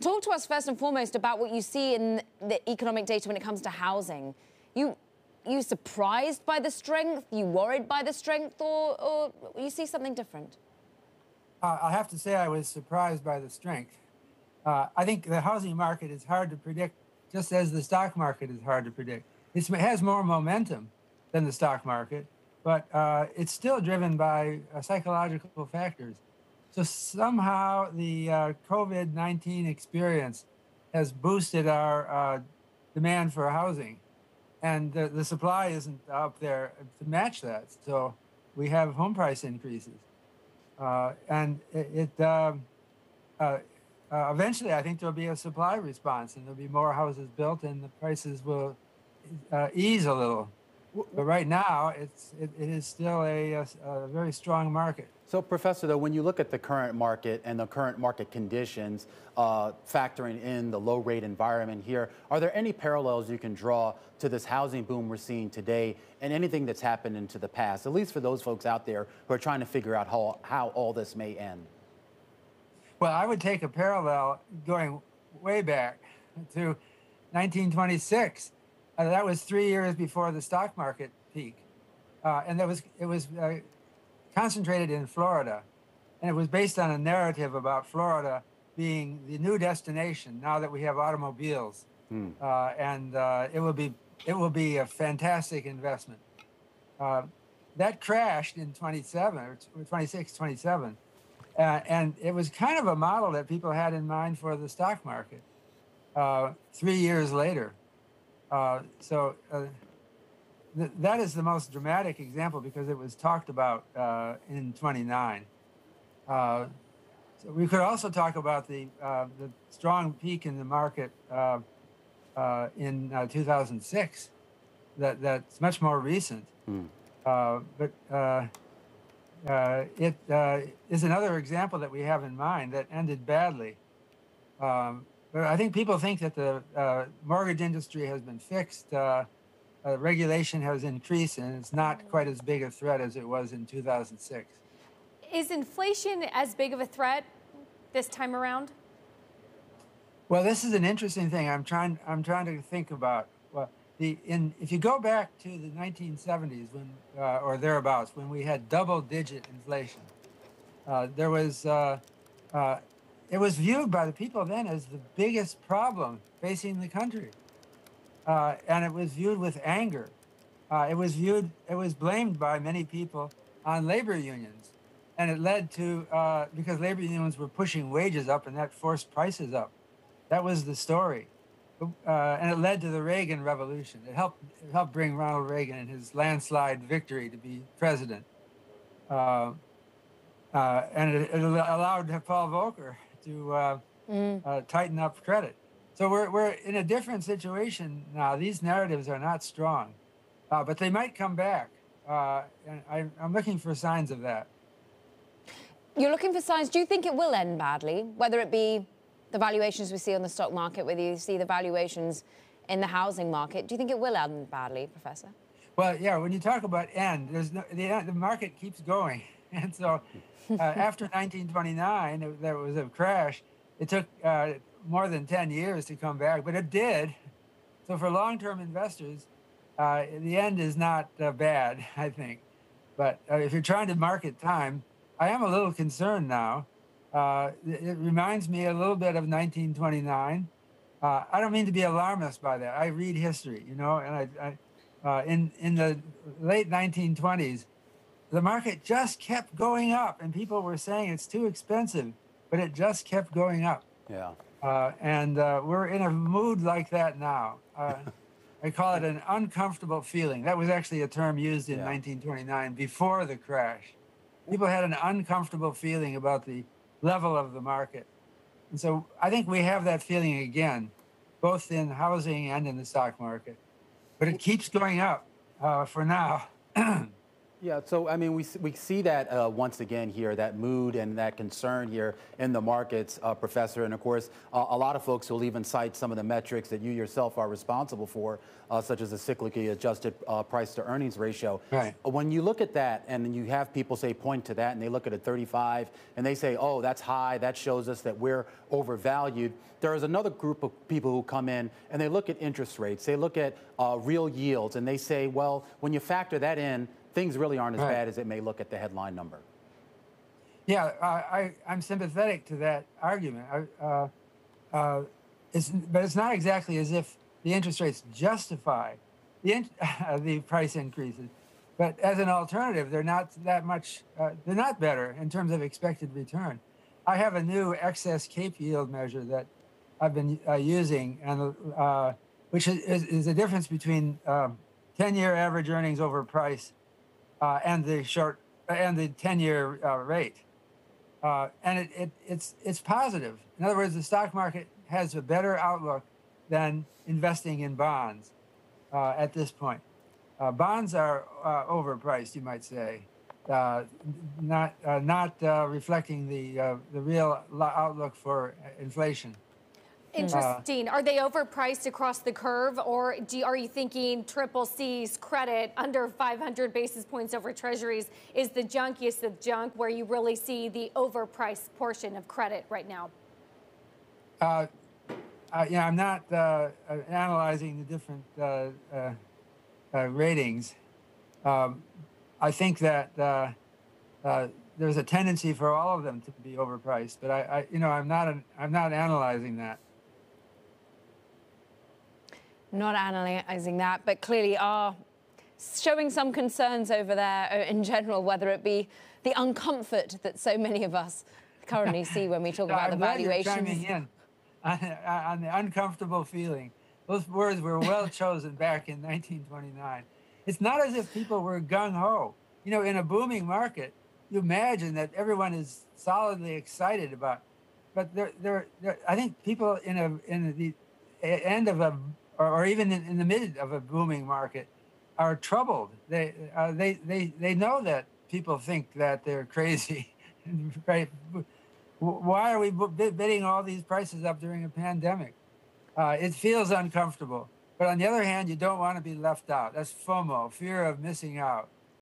Talk to us first and foremost about what you see in the economic data when it comes to housing. You surprised by the strength? You worried by the strength, or you see something different? I have to say I was surprised by the strength. I think the housing market is hard to predict, just as the stock market is hard to predict. It has more momentum than the stock market, but it's still driven by psychological factors. So somehow the COVID-19 experience has boosted our demand for housing, and the supply isn't up there to match that. So we have home price increases, and eventually I think there'll be a supply response, and there'll be more houses built, and the prices will ease a little. But right now, it is still a very strong market. So, Professor, though, when you look at the current market and the current market conditions, factoring in the low rate environment here, are there any parallels you can draw to this housing boom we're seeing today and anything that's happened into the past, at least for those folks out there who are trying to figure out how all this may end? Well, I would take a parallel going way back to 1926. That was 3 years before the stock market peak, and it was concentrated in Florida, and it was based on a narrative about Florida being the new destination now that we have automobiles, and it will be a fantastic investment. That crashed in 27, and it was kind of a model that people had in mind for the stock market 3 years later. That is the most dramatic example because it was talked about in 29. So we could also talk about the strong peak in the market in 2006. That's much more recent. But it is another example that we have in mind that ended badly. But I think people think that the mortgage industry has been fixed. Regulation has increased, and it's not quite as big a threat as it was in 2006. Is inflation as big of a threat this time around? Well, this is an interesting thing. I'm trying to think about. Well, if you go back to the 1970s, or thereabouts, when we had double-digit inflation, it was viewed by the people then as the biggest problem facing the country. And it was viewed with anger. It was blamed by many people on labor unions. And it led to, because labor unions were pushing wages up and that forced prices up. That was the story. And it led to the Reagan Revolution. It helped bring Ronald Reagan and his landslide victory to be president. And it allowed Paul Volcker to tighten up credit. So we're in a different situation now. These narratives are not strong, but they might come back. And I'm looking for signs of that. You're looking for signs. Do you think it will end badly, whether it be the valuations we see on the stock market, whether you see the valuations in the housing market? Do you think it will end badly, Professor? Well, yeah, when you talk about end, the market keeps going. And so after 1929, there was a crash. It took more than 10 years to come back, but it did. So for long-term investors, the end is not bad, I think. But if you're trying to market time, I am a little concerned now. It reminds me a little bit of 1929. I don't mean to be alarmist by that. I read history, you know, and in the late 1920s, the market just kept going up, and people were saying it's too expensive, but it just kept going up. Yeah. And we're in a mood like that now. I call it an uncomfortable feeling. That was actually a term used in 1929 before the crash. People had an uncomfortable feeling about the level of the market. And so I think we have that feeling again, both in housing and in the stock market. But it keeps going up for now. Yeah, so I mean, we see that once again here, that mood and that concern here in the markets, Professor. And of course, a lot of folks will even cite some of the metrics that you yourself are responsible for, such as the cyclically adjusted price to earnings ratio. Right. When you look at that and you have people say point to that and they look at a 35 and they say, oh, that's high, that shows us that we're overvalued. There is another group of people who come in and they look at interest rates, they look at real yields, and they say, well, when you factor that in, things really aren't as bad as it may look at the headline number. Yeah, I'm sympathetic to that argument. But it's not exactly as if the interest rates justify the price increases. But as an alternative, they're not that much, they're not better in terms of expected return. I have a new excess cape yield measure that I've been using, and which is the difference between 10-year average earnings over price and the 10-year rate, and it's positive. In other words, the stock market has a better outlook than investing in bonds at this point. Bonds are overpriced, you might say, not reflecting the real outlook for inflation. Interesting. Are they overpriced across the curve, or are you thinking triple C's credit under 500 basis points over treasuries is the junkiest of junk, where you really see the overpriced portion of credit right now? Yeah, I'm not analyzing the different ratings. I think that there's a tendency for all of them to be overpriced, but I'm not analyzing that. Not analyzing that, but clearly are showing some concerns over there in general, whether it be the uncomfort that so many of us currently see when we talk about the valuations. I'm glad you're chiming in on the uncomfortable feeling. Those words were well chosen back in 1929. It's not as if people were gung-ho. In a booming market, you imagine that everyone is solidly excited about, but I think people in the end of a or even in the mid of a booming market are troubled. They know that people think that they're crazy. Right? Why are we bidding all these prices up during a pandemic? It feels uncomfortable. But on the other hand, you don't want to be left out. That's FOMO, fear of missing out.